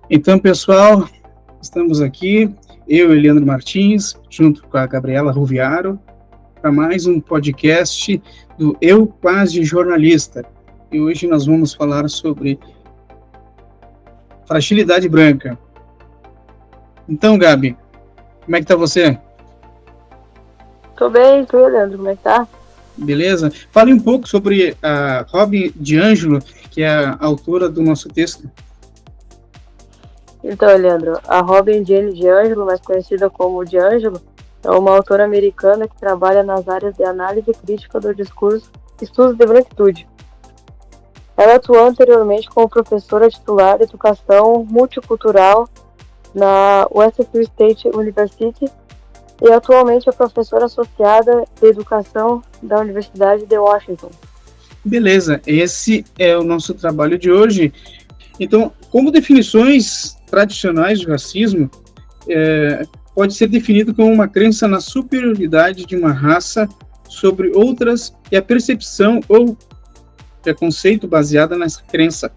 Então, pessoal, estamos aqui, eu e Leandro Martins, junto com a Gabriela Ruviaro, para mais um podcast do Eu Quase Jornalista. E hoje nós vamos falar sobre fragilidade branca. Então, Gabi, como é que tá você? Tô bem, tu, Leandro, como é que tá? Beleza? Fale um pouco sobre a Robin DiAngelo, que é a autora do nosso texto. Então, Leandro, a Robin Jane DiAngelo, mais conhecida como DiAngelo, é uma autora americana que trabalha nas áreas de análise crítica do discurso e estudos de branquitude. Ela atuou anteriormente como professora titular de educação multicultural na Westfield State University e atualmente é professora associada de educação da Universidade de Washington. Beleza, esse é o nosso trabalho de hoje. Então, como definições tradicionais de racismo, pode ser definido como uma crença na superioridade de uma raça sobre outras e a percepção ou preconceito baseada nessa crença.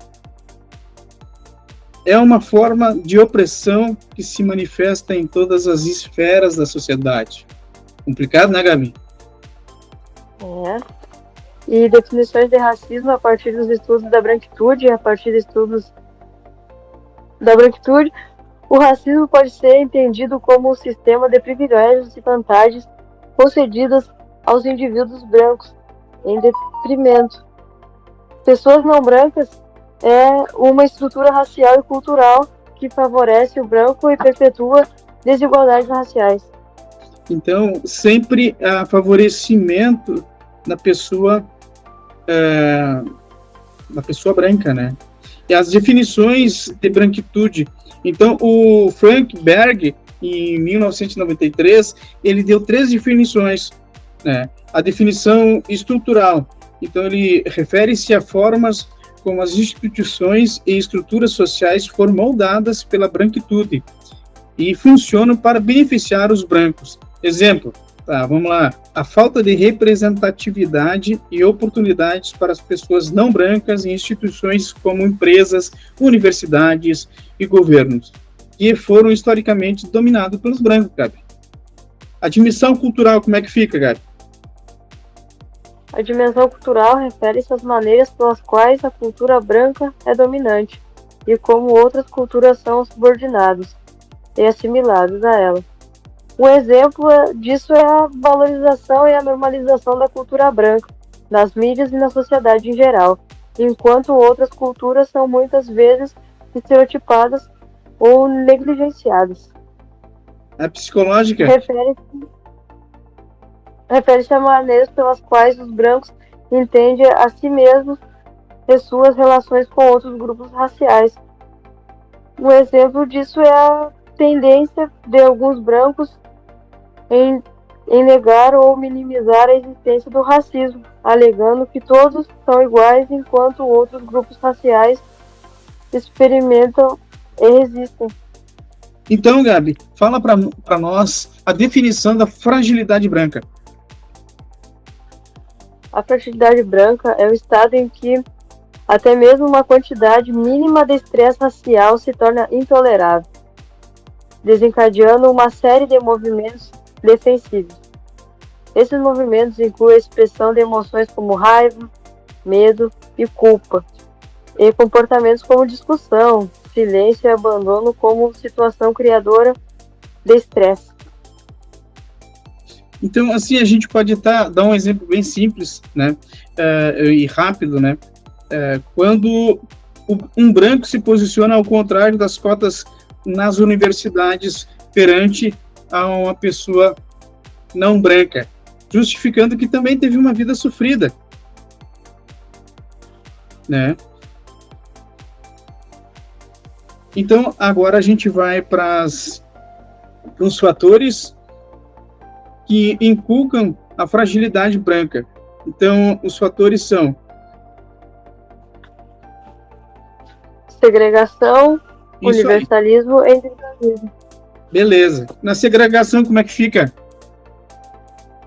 É uma forma de opressão que se manifesta em todas as esferas da sociedade. Complicado, né, Gabi? E definições de racismo a partir dos estudos da branquitude, o racismo pode ser entendido como um sistema de privilégios e vantagens concedidas aos indivíduos brancos, em detrimento. Pessoas não brancas é uma estrutura racial e cultural que favorece o branco e perpetua desigualdades raciais. Então, sempre há favorecimento da pessoa branca, né? E as definições de branquitude. Então, o Frank Berg, em 1993, ele deu 3 definições, né? A definição estrutural. Então, ele refere-se a formas como as instituições e estruturas sociais foram moldadas pela branquitude e funcionam para beneficiar os brancos. Exemplo, vamos lá. A falta de representatividade e oportunidades para as pessoas não brancas em instituições como empresas, universidades e governos, que foram historicamente dominados pelos brancos, Gabi. A dimensão cultural, como é que fica, Gabi? A dimensão cultural refere-se às maneiras pelas quais a cultura branca é dominante e como outras culturas são subordinadas e assimiladas a ela. Um exemplo disso é a valorização e a normalização da cultura branca, nas mídias e na sociedade em geral, enquanto outras culturas são muitas vezes estereotipadas ou negligenciadas. A psicológica? Refere-se a maneiras pelas quais os brancos entendem a si mesmos e suas relações com outros grupos raciais. Um exemplo disso é a tendência de alguns brancos em negar ou minimizar a existência do racismo, alegando que todos são iguais enquanto outros grupos raciais experimentam e resistem. Então, Gabi, fala para nós a definição da fragilidade branca. A fragilidade branca é o estado em que até mesmo uma quantidade mínima de estresse racial se torna intolerável, desencadeando uma série de movimentos defensivos. Esses movimentos incluem a expressão de emoções como raiva, medo e culpa, e comportamentos como discussão, silêncio e abandono como situação criadora de estresse. Então, assim, a gente pode dar um exemplo bem simples, né, e rápido, né, quando um branco se posiciona ao contrário das cotas nas universidades perante a uma pessoa não branca, justificando que também teve uma vida sofrida, né? Então, agora a gente vai para os fatores que inculcam a fragilidade branca. Então, os fatores são segregação, universalismo e individualismo. Beleza. Na segregação, como é que fica?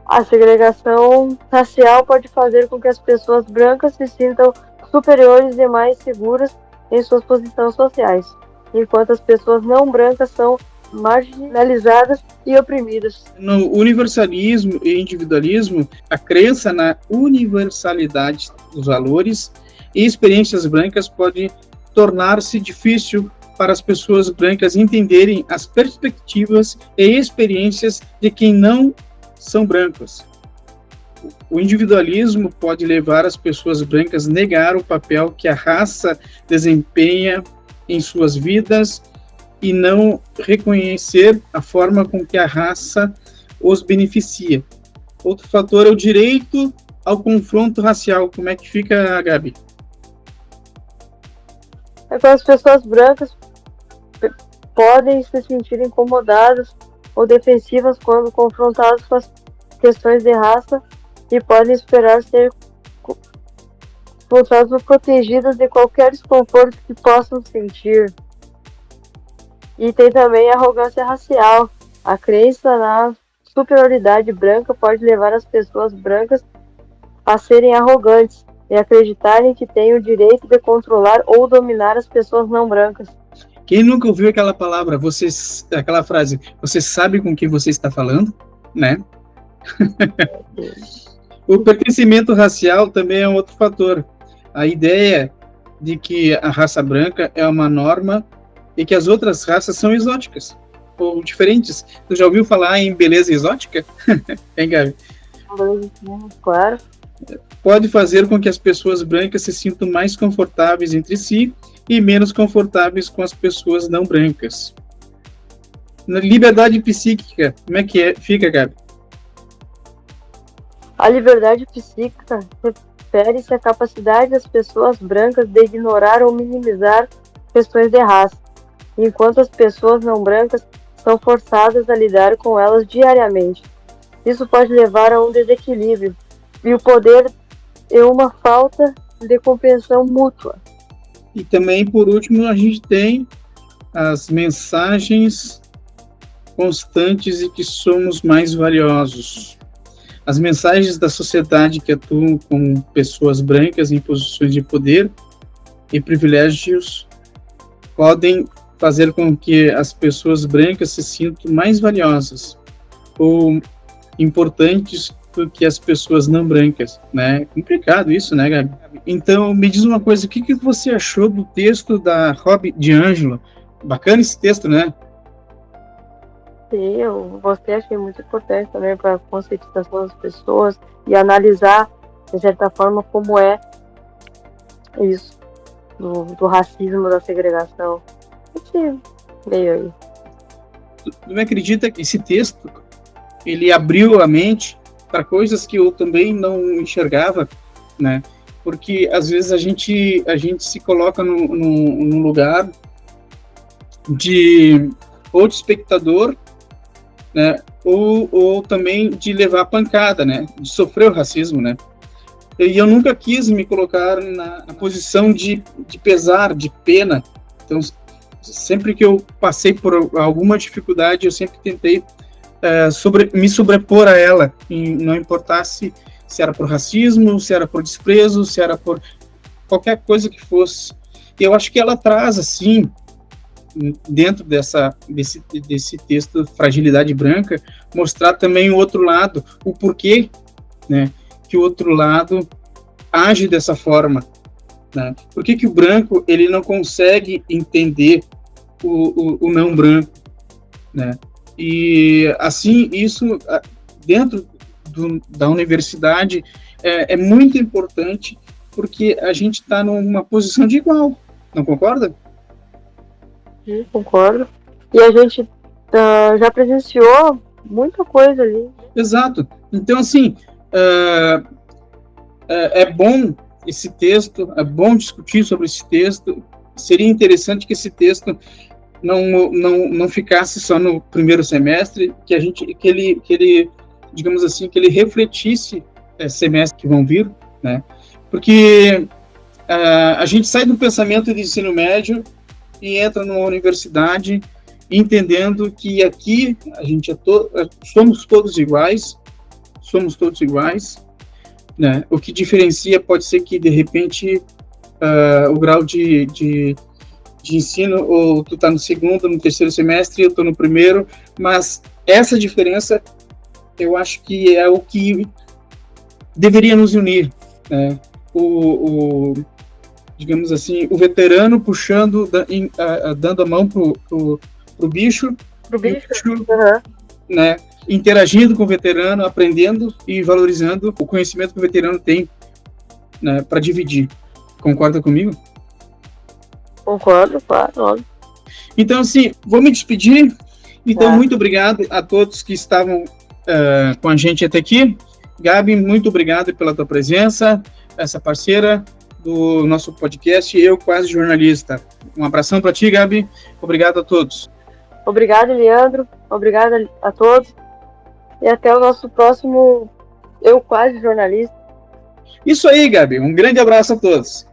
A segregação racial pode fazer com que as pessoas brancas se sintam superiores e mais seguras em suas posições sociais. enquanto as pessoas não brancas são marginalizadas e oprimidas. No universalismo e individualismo, a crença na universalidade dos valores e experiências brancas pode tornar-se difícil para as pessoas brancas entenderem as perspectivas e experiências de quem não são brancos. O individualismo pode levar as pessoas brancas a negar o papel que a raça desempenha em suas vidas e não reconhecer a forma com que a raça os beneficia. Outro fator é o direito ao confronto racial. Como é que fica, Gabi? É que as pessoas brancas podem se sentir incomodadas ou defensivas quando confrontadas com as questões de raça e podem esperar ser voltadas ou protegidas de qualquer desconforto que possam sentir. E tem também a arrogância racial. A crença na superioridade branca pode levar as pessoas brancas a serem arrogantes e acreditarem que têm o direito de controlar ou dominar as pessoas não brancas. Quem nunca ouviu aquela palavra, aquela frase, você sabe com quem você está falando, né? O pertencimento racial também é um outro fator. A ideia de que a raça branca é uma norma e que as outras raças são exóticas ou diferentes. Tu já ouviu falar em beleza exótica? Hein, Gabi? Claro. Pode fazer com que as pessoas brancas se sintam mais confortáveis entre si e menos confortáveis com as pessoas não brancas. Na liberdade psíquica, como é que fica, Gabi? A liberdade psíquica refere-se à capacidade das pessoas brancas de ignorar ou minimizar questões de raça, enquanto as pessoas não brancas são forçadas a lidar com elas diariamente. Isso pode levar a um desequilíbrio e o poder é uma falta de compreensão mútua. E também, por último, a gente tem as mensagens constantes de que somos mais valiosos. As mensagens da sociedade que atuam com pessoas brancas em posições de poder e privilégios podem fazer com que as pessoas brancas se sintam mais valiosas ou importantes do que as pessoas não brancas, né? É complicado isso, né, Gabi? Então, me diz uma coisa, o que você achou do texto da Rob DiAngelo? Bacana esse texto, né? Sim, eu gostei, achei muito importante também para a conscientização das pessoas e analisar, de certa forma, como é isso, do racismo, da segregação. Esse meio aí. Tu me acredita que esse texto, ele abriu a mente para coisas que eu também não enxergava, né? Porque às vezes a gente se coloca num lugar de espectador, né? Ou também de levar pancada, né? De sofrer o racismo, né? E eu nunca quis me colocar na posição de pesar, de pena. Então, sempre que eu passei por alguma dificuldade, eu sempre tentei me sobrepor a ela, e não importasse se era por racismo, se era por desprezo, se era por qualquer coisa que fosse. E eu acho que ela traz, assim, dentro desse texto Fragilidade Branca, mostrar também o outro lado, o porquê, né, que o outro lado age dessa forma, né? Por que o branco ele não consegue entender o não branco, né? E assim, isso dentro da universidade é muito importante, porque a gente está numa posição de igual, não concorda? Sim, concordo. E a gente já presenciou muita coisa ali. Exato. Então, assim, é bom esse texto, é bom discutir sobre esse texto. Seria interessante que esse texto não ficasse só no primeiro semestre, que ele, digamos assim, que ele refletisse semestres que vão vir, né? Porque a gente sai do pensamento de ensino médio e entra numa universidade entendendo que aqui a gente somos todos iguais, né? O que diferencia pode ser que, de repente, o grau de de ensino, ou tu está no segundo, no terceiro semestre, eu estou no primeiro, mas essa diferença eu acho que é o que deveria nos unir, né? Digamos assim, o veterano puxando, dando a mão pro bicho, Pro e o bicho? bicho, Aham. né, interagindo com o veterano, aprendendo e valorizando o conhecimento que o veterano tem, né, para dividir. Concorda comigo? Concordo, claro, óbvio. Então, assim, vou me despedir. Então, Tá. muito obrigado a todos que estavam com a gente até aqui. Gabi, muito obrigado pela tua presença, essa parceira do nosso podcast, Eu Quase Jornalista. Um abração para ti, Gabi. Obrigado a todos. Obrigado, Leandro. Obrigado a todos. E até o nosso próximo Eu Quase Jornalista. Isso aí, Gabi. Um grande abraço a todos.